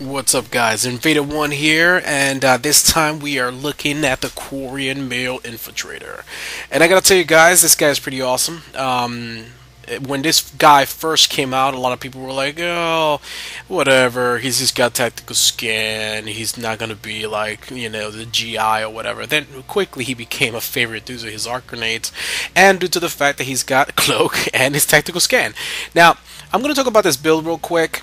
What's up, guys? Infiltrator 1 here, and this time we are looking at the Quarian male infiltrator. And I gotta tell you guys, this guy is pretty awesome. When this guy first came out, a lot of people were like, oh, whatever, he's just got tactical scan, he's not gonna be like, the GI or whatever. Then quickly he became a favorite due to his arc grenades, and due to the fact that he's got cloak and his tactical scan. Now, I'm gonna talk about this build real quick.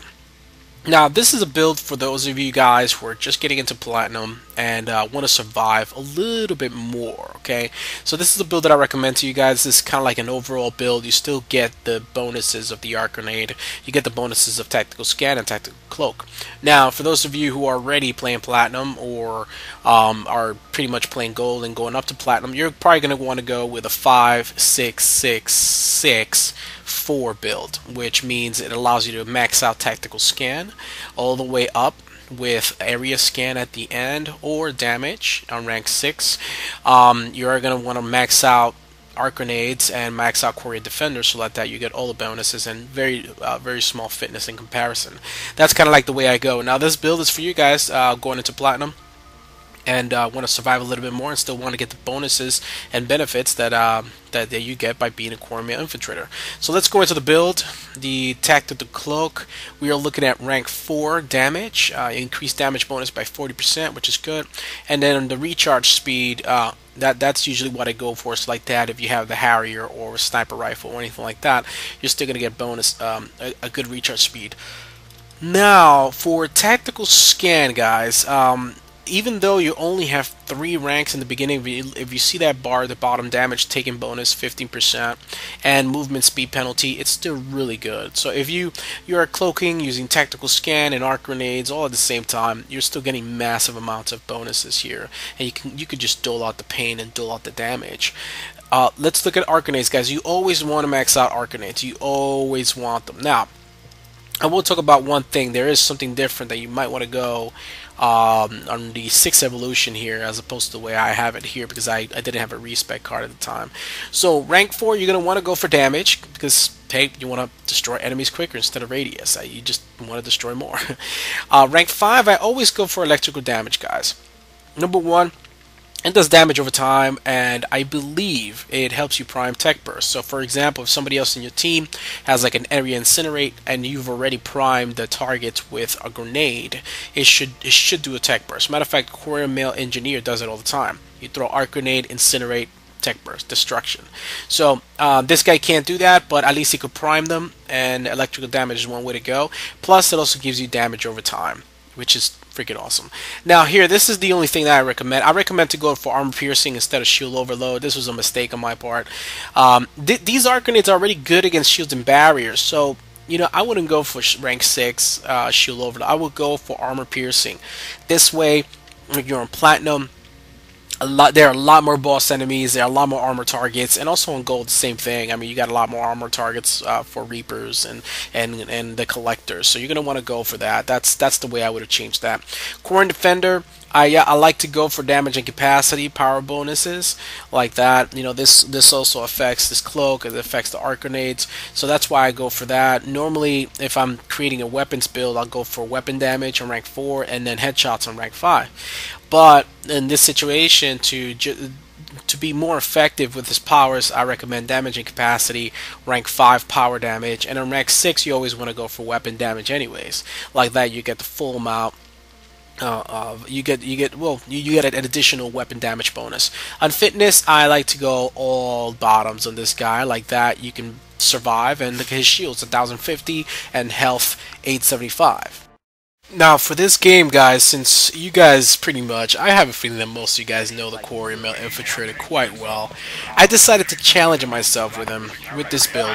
Now, this is a build for those of you guys who are just getting into Platinum and want to survive a little bit more, okay? So this is a build that I recommend to you guys. This is kind of like an overall build. You still get the bonuses of the Arc Grenade. You get the bonuses of Tactical Scan and Tactical Cloak. Now, for those of you who are already playing Platinum or are pretty much playing Gold and going up to Platinum, you're probably going to want to go with a 5-6-6-6-4 build, which means it allows you to max out Tactical Scan all the way up with area scan at the end or damage on rank 6. You're going to want to max out arc grenades and max out Quarian defender so that you get all the bonuses and very small fitness in comparison. That's kind of like the way I go. Now this build is for you guys going into Platinum and want to survive a little bit more and still want to get the bonuses and benefits that you get by being a Quarian infiltrator. So let's go into the build. The Tactical Cloak, we are looking at rank 4 damage, increased damage bonus by 40%, which is good. And then the recharge speed, that's usually what I go for. So like that, if you have the Harrier or a sniper rifle or anything like that, you're still going to get bonus, a good recharge speed. Now, for Tactical Scan, guys, even though you only have 3 ranks in the beginning, if you see that bar at the bottom, damage taken bonus 15% and movement speed penalty, it's still really good. So if you are cloaking using tactical scan and arc grenades all at the same time, you're still getting massive amounts of bonuses here, and you could just dole out the pain and dole out the damage. Let's look at arc grenades, guys. You always want to max out arc grenades. You always want them. Now, I will talk about one thing. There is something different that you might want to go on the 6th evolution here as opposed to the way I have it here, because I didn't have a respec card at the time. So rank 4, you're going to want to go for damage because, hey, you want to destroy enemies quicker instead of radius. You just want to destroy more. Rank 5, I always go for electrical damage, guys. Number 1, it does damage over time, and I believe it helps you prime tech burst. So for example, if somebody else in your team has like an area incinerate and you've already primed the target with a grenade, it should do a tech burst. Matter of fact, Quarian male engineer does it all the time. You throw arc grenade, incinerate, tech burst, destruction. So this guy can't do that, but at least he could prime them, and electrical damage is one way to go. Plus it also gives you damage over time, which is freaking awesome. Now here, this is the only thing that I recommend. I recommend to go for armor piercing instead of shield overload. This was a mistake on my part. These arc grenades are already good against shields and barriers, so I wouldn't go for rank 6 shield overload. I would go for armor piercing. This way, if you're on Platinum, there are a lot more boss enemies, there are a lot more armor targets, and also on Gold, the same thing. I mean, you got a lot more armor targets for Reapers and the Collectors, so you're going to want to go for that. That's the way I would have changed that. Quarian Defender, I like to go for damage and capacity, power bonuses, like that. This also affects this cloak, it affects the arc grenades, so that's why I go for that. Normally, if I'm creating a weapons build, I'll go for weapon damage on rank 4 and then headshots on rank 5. But in this situation, to be more effective with his powers, I recommend damage and capacity, rank 5 power damage, and on rank 6 you always want to go for weapon damage anyways. Like that, you get the full amount. You get an additional weapon damage bonus. On fitness, I like to go all bottoms on this guy. Like that, you can survive, and look at his shields, 1050 and health 875. Now for this game, guys, since you guys pretty much, I have a feeling that most of you guys know the Quarian male infiltrator quite well, I decided to challenge myself with him with this build.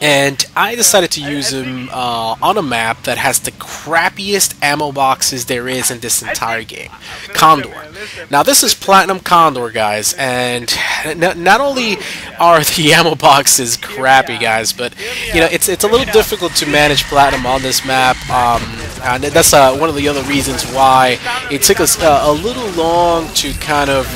And I decided to use him on a map that has the crappiest ammo boxes there is in this entire game, Condor. Now this is Platinum Condor, guys, and not only are the ammo boxes crappy, guys, but it's a little difficult to manage Platinum on this map, and that's one of the other reasons why it took us a little long to kind of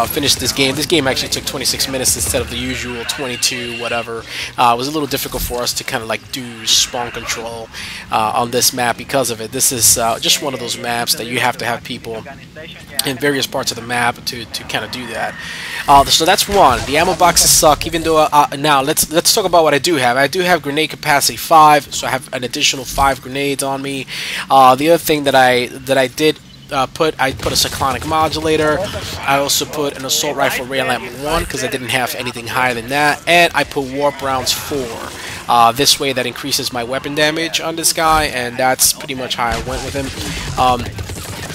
finish this game. This game actually took 26 minutes instead of the usual 22, whatever. It was a little difficult for us to kind of like do spawn control on this map because of it. This is just one of those maps that you have to have people in various parts of the map to kind of do that. So that's one. The ammo boxes suck, even though now let's talk about what I do have. I do have grenade capacity 5, so I have an additional 5 grenades on me. The other thing that I did I put a cyclonic modulator. I also put an assault rifle ray lamp 1 because I didn't have anything higher than that, and I put warp rounds 4. This way that increases my weapon damage on this guy, and that's pretty much how I went with him.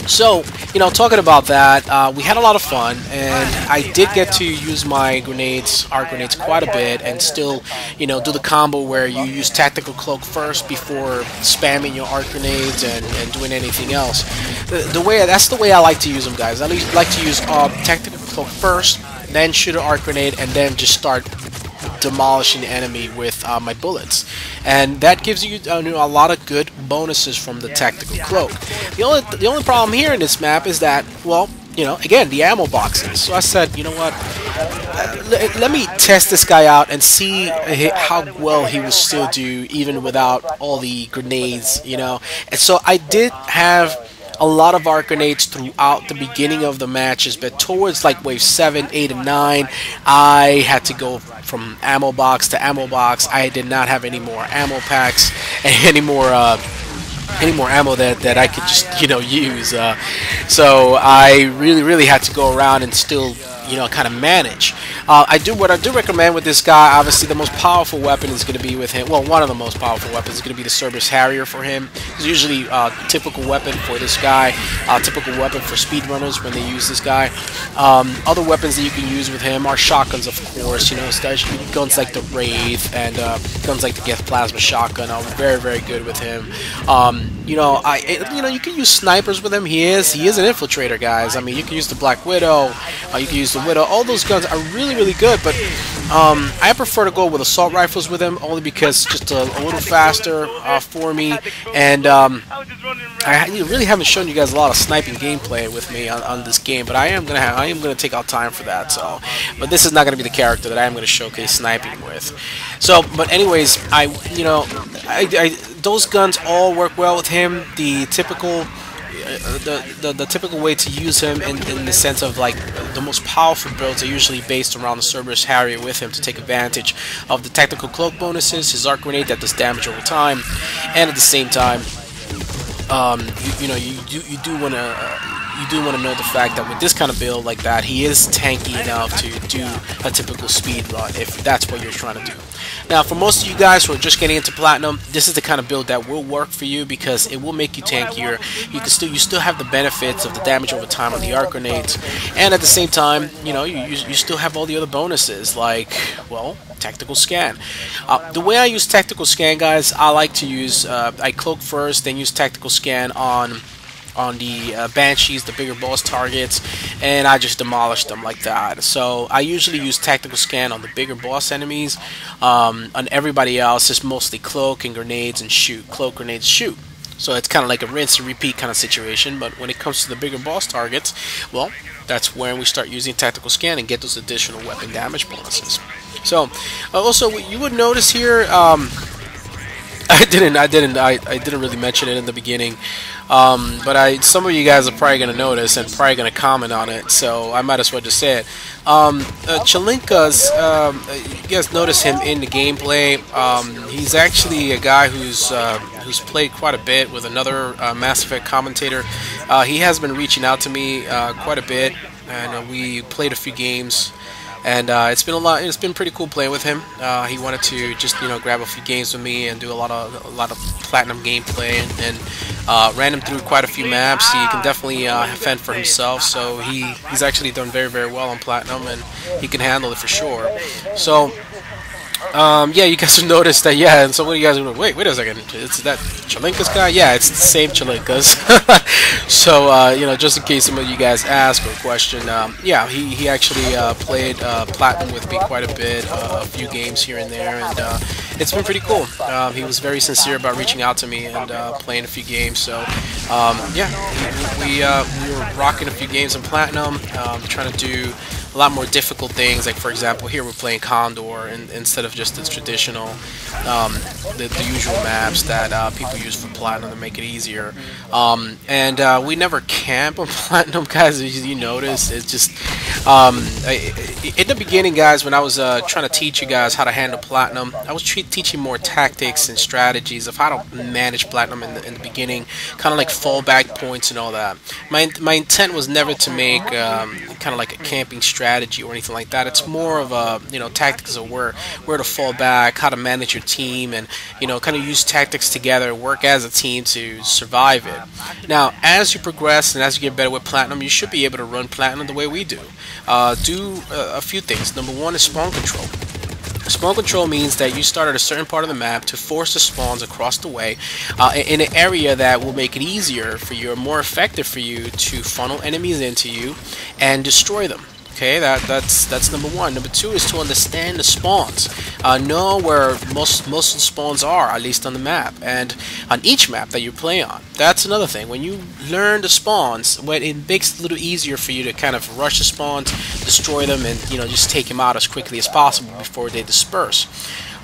So, talking about that, we had a lot of fun, and I did get to use my grenades, our grenades, quite a bit, and still, do the combo where you use tactical cloak first before spamming your arc grenades and doing anything else. That's the way I like to use them, guys. I like to use tactical cloak first, then shoot an arc grenade, and then just start demolishing the enemy with my bullets, and that gives you a lot of good bonuses from the tactical cloak. The only problem here in this map is that, well, again, the ammo boxes. So I said, you know what, let me test this guy out and see how well he will still do even without all the grenades, and so I did have a lot of arc grenades throughout the beginning of the matches, but towards like wave 7, 8, and 9, I had to go from ammo box to ammo box. I did not have any more ammo packs and any more ammo that I could just use. So I really had to go around and still kind of manage. What I do recommend with this guy, obviously the most powerful weapon is going to be with him. Well, one of the most powerful weapons is going to be the Cerberus Harrier for him. It's usually a typical weapon for this guy, typical weapon for speedrunners when they use this guy. Other weapons that you can use with him are shotguns, of course. Guns like the Wraith and guns like the Geth Plasma Shotgun are very good with him. You can use snipers with him. He is an infiltrator, guys. I mean, you can use the Black Widow, you can use the Widow. All those guns are really good, but I prefer to go with assault rifles with him, only because it's just a little faster for me, and I really haven't shown you guys a lot of sniping gameplay with me on this game, but I am gonna take out time for that. So, but this is not gonna be the character that I am gonna showcase sniping with. So, but anyways, those guns all work well with him. The typical the typical way to use him in the sense of like the most powerful builds are usually based around the Cerberus Harrier with him to take advantage of the tactical cloak bonuses, his arc grenade that does damage over time, and at the same time, you do want to know the fact that with this kind of build like that, he is tanky enough to do a typical speed run if that's what you're trying to do. Now, for most of you guys who are just getting into Platinum, this is the kind of build that will work for you because it will make you tankier. You still have the benefits of the damage over time on the arc grenades, and at the same time, you still have all the other bonuses like, well, tactical scan. The way I use tactical scan, guys, I like to use I cloak first, then use tactical scan on the Banshees, the bigger boss targets, and I just demolish them like that. So I usually use tactical scan on the bigger boss enemies. On everybody else, it's mostly cloak and grenades and shoot. Cloak, grenades, shoot. So it's kind of like a rinse and repeat kind of situation, but when it comes to the bigger boss targets, well, that's when we start using tactical scan and get those additional weapon damage bonuses. So also you would notice here, I didn't really mention it in the beginning, but some of you guys are probably gonna notice and probably gonna comment on it, so I might as well just say it. Chalinka's, you guys notice him in the gameplay. He's actually a guy who's played quite a bit with another Mass Effect commentator. He has been reaching out to me quite a bit, and we played a few games. And it's been pretty cool playing with him. He wanted to just grab a few games with me and do a lot of Platinum gameplay, and ran him through quite a few maps. He can definitely fend for himself, so he's actually done very well on Platinum, and he can handle it for sure. So Yeah, you guys noticed that, yeah, and some of you guys are like, wait a second, it's that Chalinka's guy? Yeah, it's the same Chalinka's. So, you know, just in case some of you guys ask or question, yeah, he actually played Platinum with me quite a bit, a few games here and there, and it's been pretty cool. He was very sincere about reaching out to me and playing a few games, so, yeah, we were rocking a few games in Platinum, trying to do a lot more difficult things. Like, for example, here we're playing Condor instead of just the traditional, the usual maps that people use for Platinum to make it easier. And we never camp on Platinum, guys. As you notice, it's just in the beginning, guys, when I was trying to teach you guys how to handle Platinum, I was teaching more tactics and strategies of how to manage Platinum in the beginning, kind of like fallback points and all that. My intent was never to make kind of like a camping strategy or anything like that. It's more of a, you know, tactics of where to fall back, how to manage your team, and, you know, kind of use tactics together, work as a team to survive it. Now, as you progress and as you get better with Platinum, you should be able to run Platinum the way we do. Do a few things. Number one is spawn control. Spawn control means that you start at a certain part of the map to force the spawns across the way in an area that will make it easier for you or more effective for you to funnel enemies into you and destroy them. Okay, that's number one. Number two is to understand the spawns. Know where most of the spawns are, at least on the map, and on each map that you play on. That's another thing. When you learn the spawns, when it makes it a little easier for you to kind of rush the spawns, destroy them, and, you know, just take them out as quickly as possible before they disperse.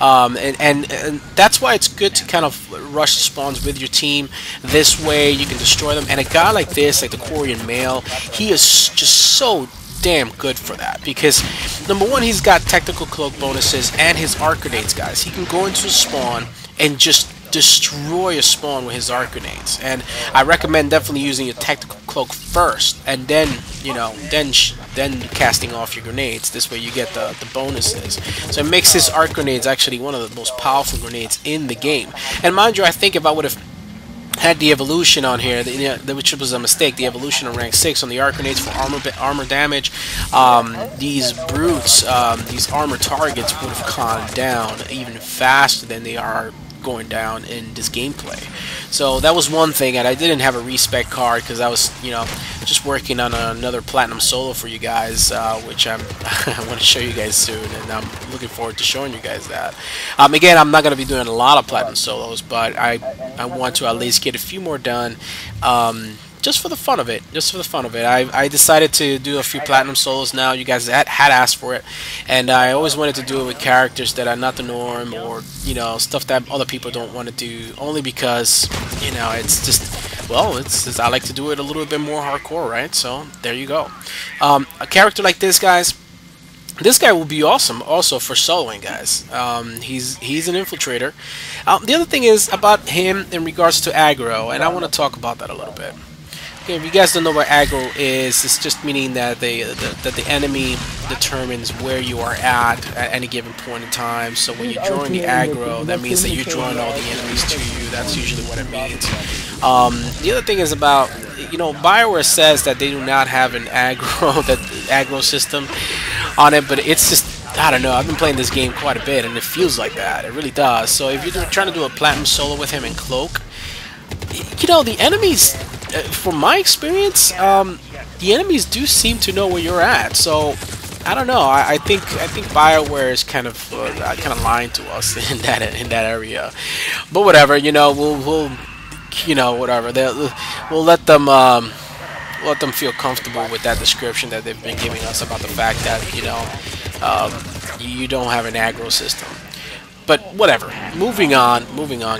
And that's why it's good to kind of rush the spawns with your team. This way you can destroy them. And a guy like this, like the Quarian male, he is just so damn good for that, because number one, he's got technical cloak bonuses and his arc grenades, guys. He can go into a spawn and just destroy a spawn with his arc grenades, and I recommend definitely using your technical cloak first, and then, you know, then casting off your grenades. This way you get the bonuses. So it makes his arc grenades actually one of the most powerful grenades in the game. And mind you, I think if I would have had the evolution on here, which was a mistake, the evolution on rank 6 on the arc grenades for armor damage, these brutes, these armor targets would have gone down even faster than they are going down in this gameplay. So that was one thing, and I didn't have a respec card because I was, you know, just working on another Platinum solo for you guys, which I want to show you guys soon, and I'm looking forward to showing you guys that. Again, I'm not going to be doing a lot of Platinum solos, but I want to at least get a few more done. Just for the fun of it, I decided to do a few Platinum solos now. You guys had asked for it, and I always wanted to do it with characters that are not the norm, or, you know, stuff that other people don't want to do, only because, you know, it's just, well, I like to do it a little bit more hardcore, right? So there you go. A character like this, guys, this guy will be awesome also for soloing, guys. He's an infiltrator. The other thing is about him in regards to aggro, and I want to talk about that a little bit. Okay, if you guys don't know what aggro is, it's just meaning that the enemy determines where you are at any given point in time. So when you join the aggro, that means that you're drawing all the enemies to you. That's usually what it means. The other thing is about, you know, BioWare says that they do not have an aggro system on it, but it's just, I don't know, I've been playing this game quite a bit, and it feels like that. It really does. So if you're trying to do a Platinum solo with him in Cloak, you know, the enemies, from my experience, the enemies do seem to know where you're at. So I don't know. I think BioWare is kind of lying to us in that area. But whatever, you know, we'll you know, whatever. We'll let them feel comfortable with that description that they've been giving us about the fact that, you know, you don't have an aggro system. But whatever. Moving on,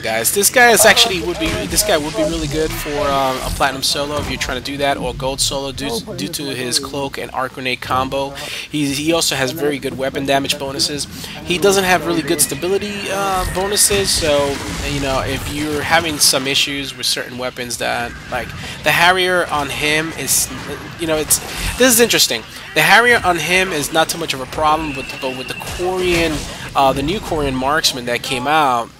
guys. This guy would be really good for a Platinum solo if you're trying to do that, or Gold solo due to his cloak and arc grenade combo. He also has very good weapon damage bonuses. He doesn't have really good stability bonuses, so, you know, if you're having some issues with certain weapons, that, like, the Harrier on him is, you know, this is interesting. The Harrier on him is not too much of a problem, but with the Quarian, the new Quarian marksman that came out,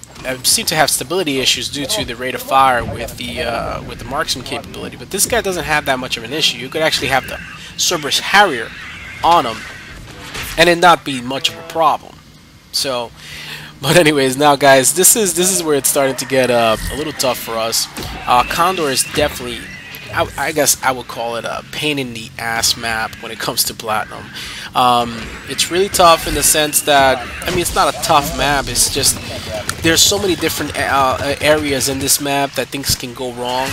seem to have stability issues due to the rate of fire with the marksman capability. But this guy doesn't have that much of an issue. You could actually have the Cerberus Harrier on him, and it not be much of a problem. So, but anyways, now guys, this is where it's starting to get a little tough for us. Condor is definitely, I guess I would call it a pain in the ass map when it comes to Platinum. It's really tough in the sense that, I mean, it's not a tough map, it's just there's so many different areas in this map that things can go wrong,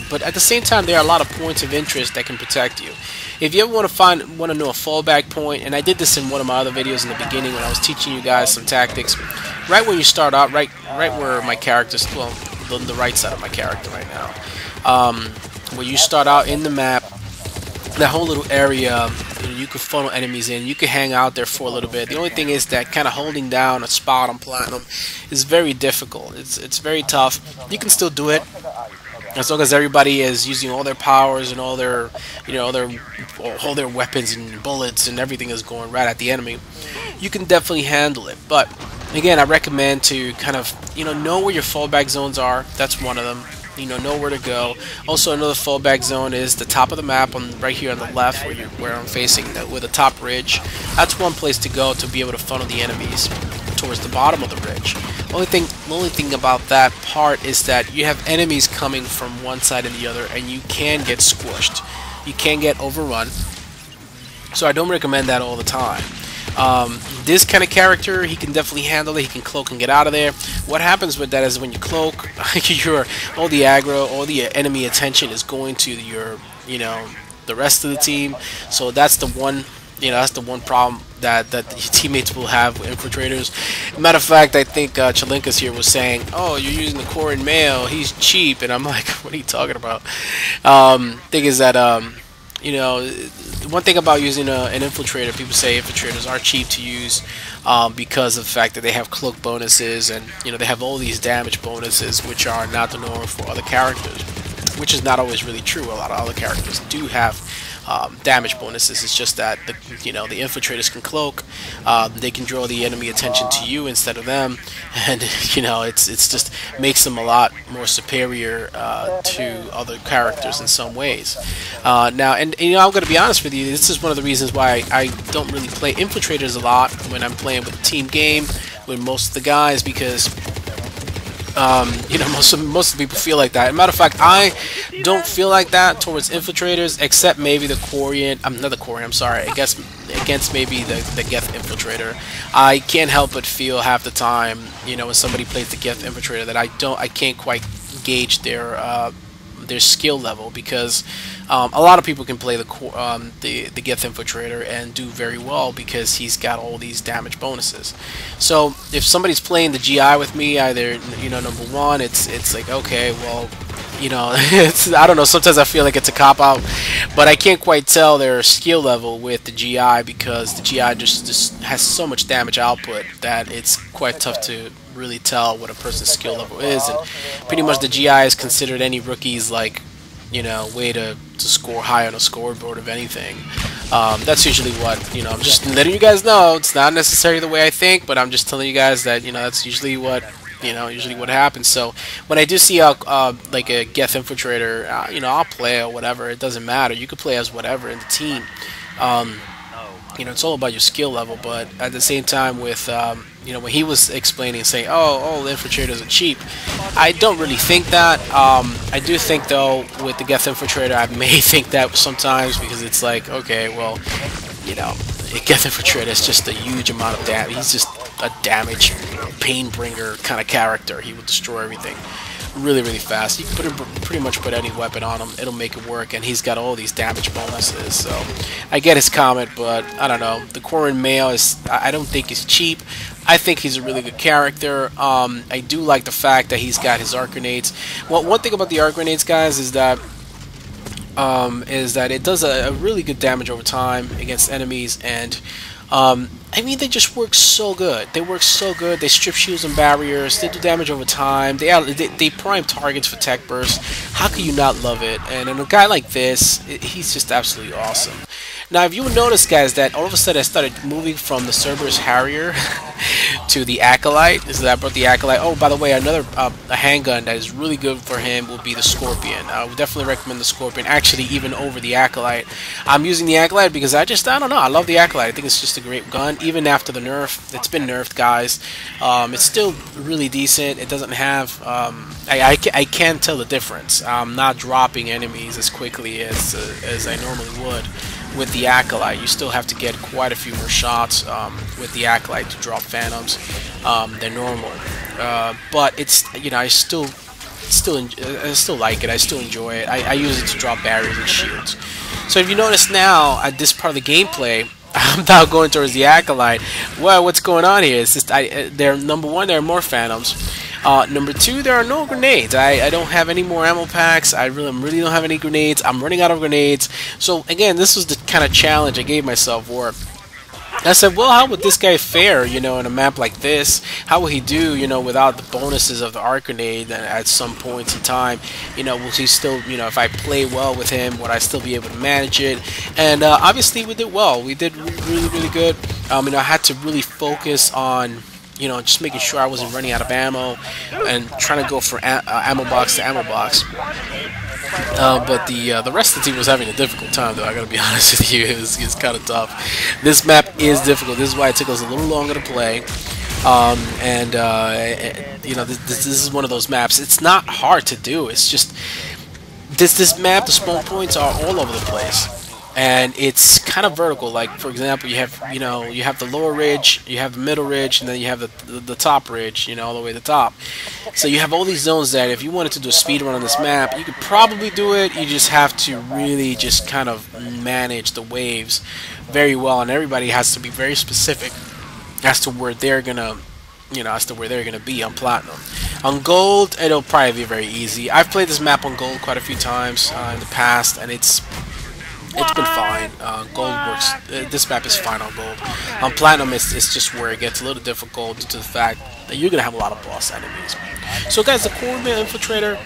but at the same time there are a lot of points of interest that can protect you. If you ever want to know a fallback point, and I did this in one of my other videos in the beginning when I was teaching you guys some tactics, right when you start out, right where my character's, well, the right side of my character right now, where you start out in the map, that whole little area, you can funnel enemies in, you can hang out there for a little bit. The only thing is that kind of holding down a spot on Platinum is very difficult. It's very tough. You can still do it as long as everybody is using all their powers and all their, all their weapons and bullets and everything is going right at the enemy. You can definitely handle it. But again, I recommend to kind of know where your fallback zones are. That's one of them. Know where to go. Also, another fallback zone is the top of the map, right here on the left, where I'm facing, with the top ridge. That's one place to go to be able to funnel the enemies towards the bottom of the ridge. The only thing about that part is that you have enemies coming from one side and the other, and you can get squished. You can get overrun. So I don't recommend that all the time. This kind of character, he can definitely handle it. He can cloak and get out of there. What happens with that is when you cloak, all the aggro, all the enemy attention is going to the rest of the team. So that's the one, that's the one problem that your teammates will have with infiltrators. Matter of fact, I think Chalinkas here was saying, "Oh, you're using the Quarian male. He's cheap," and I'm like, "What are you talking about?" Thing is that one thing about using an infiltrator, people say infiltrators are cheap to use because of the fact that they have cloak bonuses and they have all these damage bonuses, which are not the norm for other characters, which is not always really true. A lot of other characters do have damage bonuses. It's just that the infiltrators can cloak, they can draw the enemy attention to you instead of them, and it's just makes them a lot more superior to other characters in some ways. Now, and I'm going to be honest with you, this is one of the reasons why I don't really play infiltrators a lot when I'm playing with a team game with most of the guys, because most of the people feel like that. As a matter of fact, I don't feel like that towards infiltrators, except maybe the Quarian. Not the Quarian. I'm sorry. I guess against maybe the Geth infiltrator. I can't help but feel half the time, when somebody plays the Geth infiltrator, that I can't quite gauge their skill level, because a lot of people can play the Geth infiltrator and do very well because he's got all these damage bonuses. So if somebody's playing the GI with me, either number one, it's like, okay, well, I don't know, sometimes I feel like it's a cop-out, but I can't quite tell their skill level with the GI, because the GI just has so much damage output that it's quite tough to really tell what a person's skill level is. And pretty much the GI is considered any rookie's way to score high on a scoreboard of anything. That's usually what, I'm just letting you guys know. It's not necessarily the way I think, but I'm just telling you guys that, that's usually what happens. So when I do see like a Geth infiltrator, I'll play or whatever. It doesn't matter. You could play as whatever in the team. It's all about your skill level. But at the same time, with when he was explaining, saying, "Oh, the infiltrators are cheap," I don't really think that. I do think, though, with the Geth infiltrator, I may think that sometimes, because it's like, okay, well, a Geth infiltrator is just a huge amount of damage. He's just a damage pain bringer kind of character. He will destroy everything really, really fast. You can pretty much put any weapon on him, it'll make it work, and he's got all these damage bonuses. So I get his comment, but I don't know. The Quarian male I don't think he's cheap. I think he's a really good character. I do like the fact that he's got his arc grenades. Well, one thing about the arc grenades, guys, is that it does a really good damage over time against enemies, and I mean, they just work so good. They work so good. They strip shields and barriers. They do damage over time. They prime targets for tech bursts. How can you not love it? And in a guy like this, he's just absolutely awesome. Now, if you would notice, guys, that all of a sudden I started moving from the Cerberus Harrier to the Acolyte. So I brought the Acolyte. Oh, by the way, another a handgun that is really good for him will be the Scorpion. I would definitely recommend the Scorpion, actually, even over the Acolyte. I'm using the Acolyte because I don't know, I love the Acolyte. I think it's just a great gun, even after the nerf. It's been nerfed, guys. It's still really decent. It doesn't have... I can't tell the difference. I'm not dropping enemies as quickly as I normally would with the Acolyte. You still have to get quite a few more shots with the Acolyte to drop Phantoms than normal. But it's, you know, I still like it. I still enjoy it. I use it to drop barriers and shields. So if you notice now at this part of the gameplay, I'm now going towards the Acolyte. Well, what's going on here? It's just there. Number one, there are more Phantoms. Number two, there are no grenades. I don't have any more ammo packs. I really don't have any grenades. I'm running out of grenades. So again, this was the kind of challenge I gave myself where I said, well, how would this guy fare, you know, in a map like this? How will he do, you know, without the bonuses of the arc grenade at some points in time? You know, will he still, you know, if I play well with him, would I still be able to manage it? And obviously we did well. We did really good. You know, I had to really focus on, you know, just making sure I wasn't running out of ammo and trying to go for ammo box to ammo box. But the rest of the team was having a difficult time, though. I gotta be honest with you, it's kind of tough. This map is difficult. This is why it took us a little longer to play. You know, this is one of those maps. It's not hard to do. It's just this map. The spawn points are all over the place. And it's kind of vertical. Like, for example, you have the lower ridge, you have the middle ridge, and then you have the top ridge, you know, all the way to the top. So you have all these zones that if you wanted to do a speed run on this map, you could probably do it. You just have to really just kind of manage the waves very well, and everybody has to be very specific as to where they're gonna, you know, as to where they're gonna be on platinum. On gold, it'll probably be very easy. I've played this map on gold quite a few times in the past, and it's been fine. Gold works. This map is fine on gold. On platinum, it's just where it gets a little difficult due to the fact that you're gonna have a lot of boss enemies. So, guys, the Quarian Infiltrator,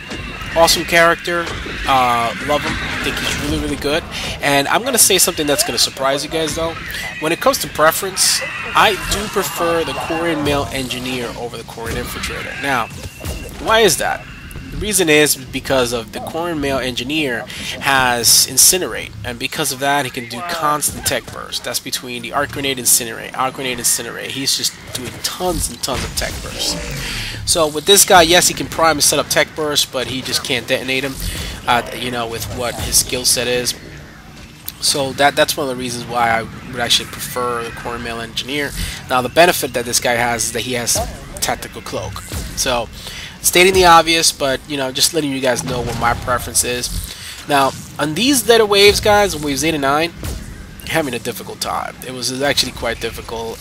awesome character. Love him. I think he's really good. And I'm gonna say something that's gonna surprise you guys, though. When it comes to preference, I do prefer the Quarian Male Engineer over the Quarian Infiltrator. Now, why is that? The reason is because of the Quarian Male Engineer has Incinerate, and because of that he can do constant tech burst. That's between the Arc Grenade, Incinerate. He's just doing tons and tons of tech bursts. So with this guy, yes, he can prime and set up tech burst, but he just can't detonate him, you know, with what his skill set is. So that's one of the reasons why I would actually prefer the Quarian Male Engineer. Now the benefit that this guy has is that he has Tactical Cloak. So, stating the obvious, but, you know, just letting you guys know what my preference is. Now, on these later waves, guys, waves 8 and 9, having a difficult time. It was actually quite difficult,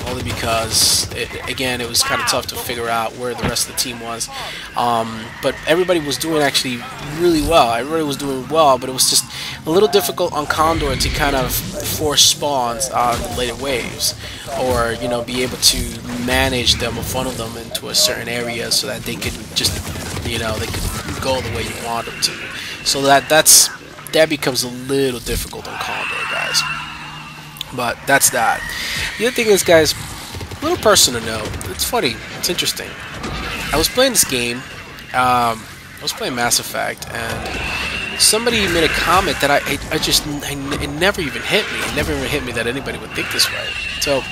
only because, again, it was kind of tough to figure out where the rest of the team was. But everybody was doing actually really well. Everybody was doing well, but it was just a little difficult on Condor to kind of force spawns on the later waves, or, you know, be able to manage them or funnel them into a certain area so that they could just, you know, they could go the way you want them to. So that becomes a little difficult on Condor, guys. But that's that. The other thing is, guys, a little personal note. It's funny. It's interesting. I was playing this game. I was playing Mass Effect, and somebody made a comment that it never even hit me. It never even hit me that anybody would think this way. So,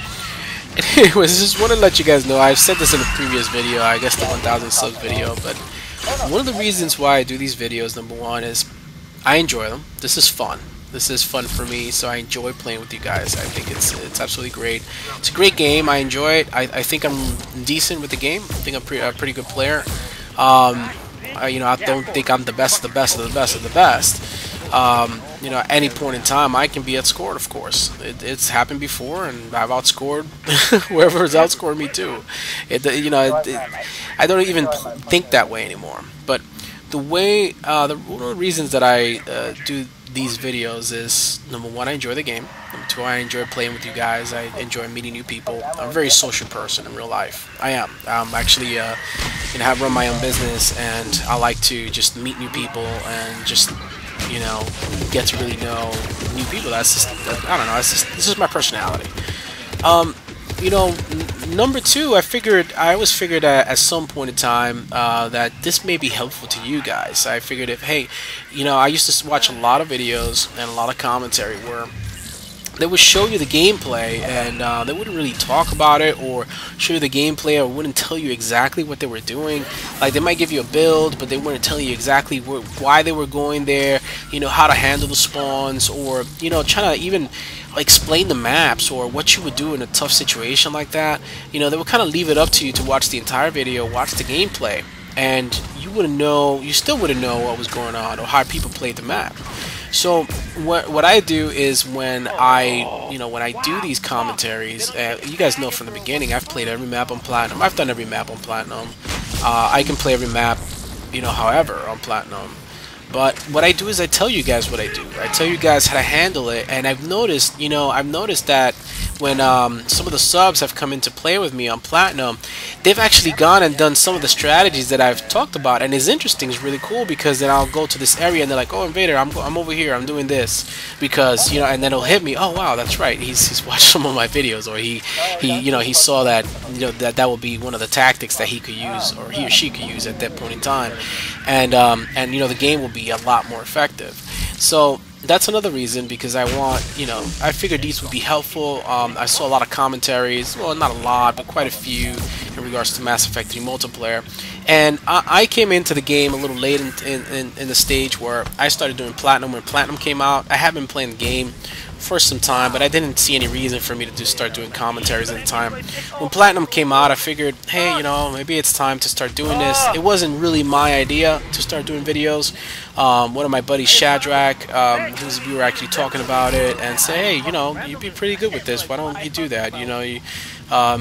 anyways, just want to let you guys know. I've said this in a previous video, I guess the 1000 subs video, but one of the reasons why I do these videos, number one, is I enjoy them. This is fun. This is fun for me, so I enjoy playing with you guys. I think it's absolutely great. It's a great game. I enjoy it. I think I'm decent with the game. I think I'm a pretty good player. You know, I don't think I'm the best of the best of the best of the best. You know, at any point in time, I can be outscored, of course. It's happened before, and I've outscored whoever has outscored me too. You know, I don't even think that way anymore. But the way, one of the reasons that I do these videos is, number one, I enjoy the game. Number two, I enjoy playing with you guys. I enjoy meeting new people. I'm a very social person in real life. I am. I'm actually, you know, I run my own business, and I like to just meet new people and just, get to really know new people. That's just, I don't know. This is my personality. Um, number two, I always figured at some point in time that this may be helpful to you guys. I figured if, hey, I used to watch a lot of videos and a lot of commentary where they would show you the gameplay and they wouldn't really talk about it or show you the gameplay or wouldn't tell you exactly what they were doing. Like they might give you a build, but they wouldn't tell you exactly why they were going there, how to handle the spawns, or trying to even explain the maps or what you would do in a tough situation like that. They would kind of leave it up to you to watch the entire video, watch the gameplay, and you still wouldn't know what was going on or how people played the map. So what I do is when I do these commentaries, you guys know from the beginning, I've played every map on Platinum. I've done every map on Platinum. I can play every map, however, on Platinum. But what I do is I tell you guys what I do. I tell you guys how to handle it, and I've noticed that when some of the subs have come in to play with me on Platinum, they've actually gone and done some of the strategies that I've talked about, and it's interesting. It's really cool because then I'll go to this area and they're like, "Oh, Invader, I'm over here. I'm doing this," because and then it'll hit me. Oh wow, that's right. He's watched some of my videos, or he saw that that will be one of the tactics that he could use, or he or she could use at that point in time, and the game will be a lot more effective. So that's another reason, because I figured these would be helpful. I saw a lot of commentaries, well, not a lot, but quite a few in regards to Mass Effect 3 multiplayer. And I came into the game a little late in the stage where I started doing Platinum when Platinum came out. I have been playing the game for some time, but I didn't see any reason for me to just start doing commentaries at the time. When Platinum came out, I figured, hey, maybe it's time to start doing this. It wasn't really my idea to start doing videos. One of my buddies, Shadrach, we were actually talking about it and say, hey, you'd be pretty good with this. Why don't you do that? You're a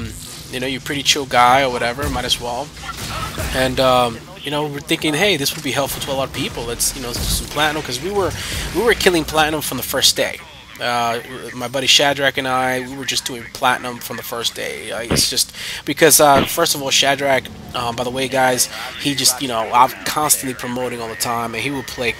pretty chill guy or whatever. Might as well. And we're thinking, hey, this would be helpful to a lot of people. Let's do some Platinum, because we were killing Platinum from the first day. My buddy Shadrach and we were just doing Platinum from the first day. It's just because, first of all, Shadrach, by the way, guys, he just, I'm constantly promoting all the time, and he would play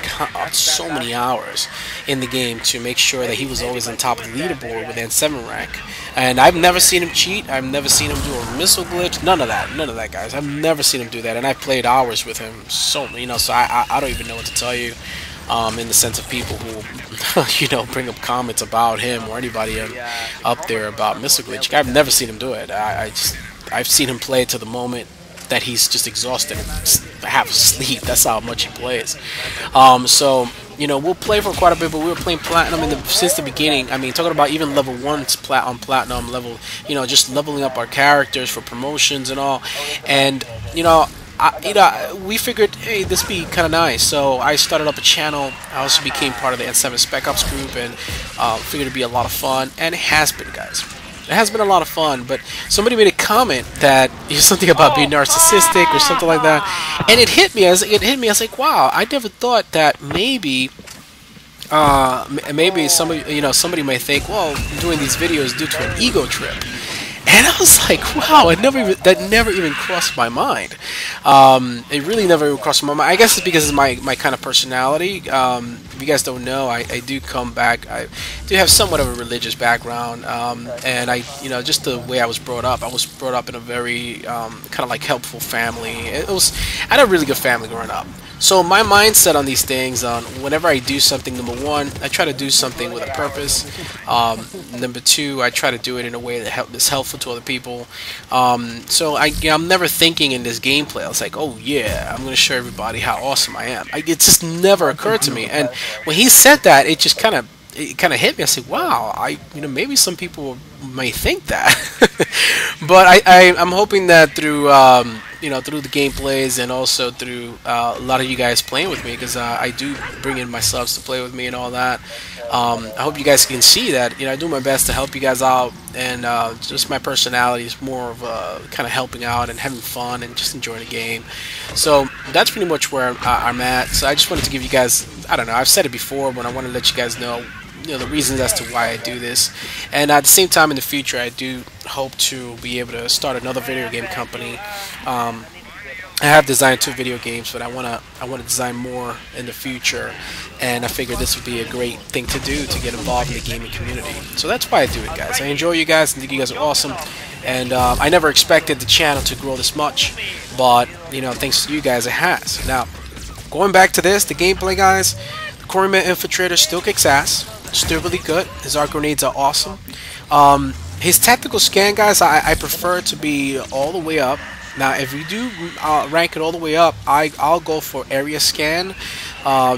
so many hours in the game to make sure that he was always on top of the leaderboard with N7 rank. And I've never seen him cheat. I've never seen him do a missile glitch. None of that, guys. I've never seen him do that, and I've played hours with him. So I don't even know what to tell you. In the sense of people who, bring up comments about him or anybody up there about missile glitch. I've never seen him do it. I've seen him play to the moment that he's just exhausted and half asleep. That's how much he plays. So we'll play for quite a bit, but we were playing Platinum since the beginning. I mean, talking about even level 1 on Platinum level, just leveling up our characters for promotions and all, and we figured, hey, this would be kind of nice. So I started up a channel. I also became part of the N7 Spec Ops group, and figured it'd be a lot of fun. And it has been, guys. It has been a lot of fun. But somebody made a comment that something about being narcissistic or something like that, and it hit me. I was like, wow, I never thought that maybe somebody might think, well, I'm doing these videos due to an ego trip. And I was like, wow, that never even crossed my mind. It really never even crossed my mind. I guess it's because it's my kind of personality. If you guys don't know, I do come back. I do have somewhat of a religious background, and just the way I was brought up. I was brought up in a very kind of like helpful family. I had a really good family growing up. So my mindset on these things, whenever I do something, number one, I try to do something with a purpose. Number two, I try to do it in a way that is helpful to other people. So I'm never thinking in this gameplay, I was like, oh yeah, I'm going to show everybody how awesome I am. It just never occurred to me. And when he said that, it just kind of hit me. I said, wow, maybe some people may think that. But I'm hoping that through through the gameplays and also through a lot of you guys playing with me, because I do bring in my subs to play with me and all that. I hope you guys can see that I do my best to help you guys out, and just my personality is more of kind of helping out and having fun and just enjoying the game. So that's pretty much where I'm at. So I just wanted to give you guys, I don't know, I've said it before, but I want to let you guys know the reasons as to why I do this. And at the same time, in the future, I do hope to be able to start another video game company. I have designed 2 video games, but I wanna design more in the future, and I figured this would be a great thing to do to get involved in the gaming community. So that's why I do it, guys. I enjoy you guys, and think you guys are awesome. And I never expected the channel to grow this much, but you know, thanks to you guys, it has. Now, going back to this, the gameplay, guys, the Quarian Infiltrator still kicks ass. Still really good. His arc grenades are awesome. His tactical scan, guys, I prefer to be all the way up. Now, if we do rank it all the way up, I'll go for area scan,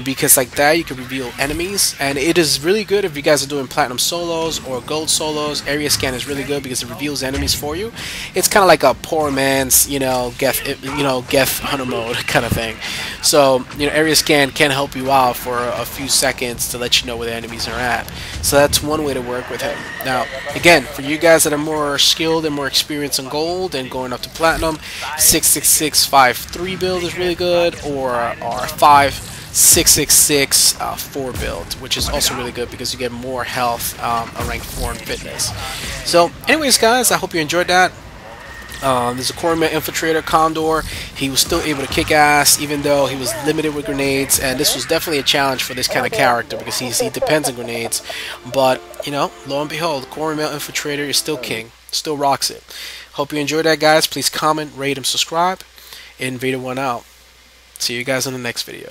because like that you can reveal enemies, and it is really good if you guys are doing platinum solos or gold solos. Area scan is really good because it reveals enemies for you. It's kind of like a poor man's, Geth hunter mode kind of thing. So area scan can help you out for a few seconds to let you know where the enemies are at. So that's one way to work with him. Now, again, for you guys that are more skilled and more experienced in gold and going up to platinum, 66653 build is really good, or 5666 4 build, which is also really good because you get more health a rank 4 in fitness. So anyways, guys, I hope you enjoyed that. There's a Quarian Infiltrator Condor. He was still able to kick ass even though he was limited with grenades, and this was definitely a challenge for this kind of character because he depends on grenades. But lo and behold, Quarian Infiltrator is still king, still rocks it. Hope you enjoyed that, guys. Please comment, rate, and subscribe. Invader1 out. See you guys in the next video.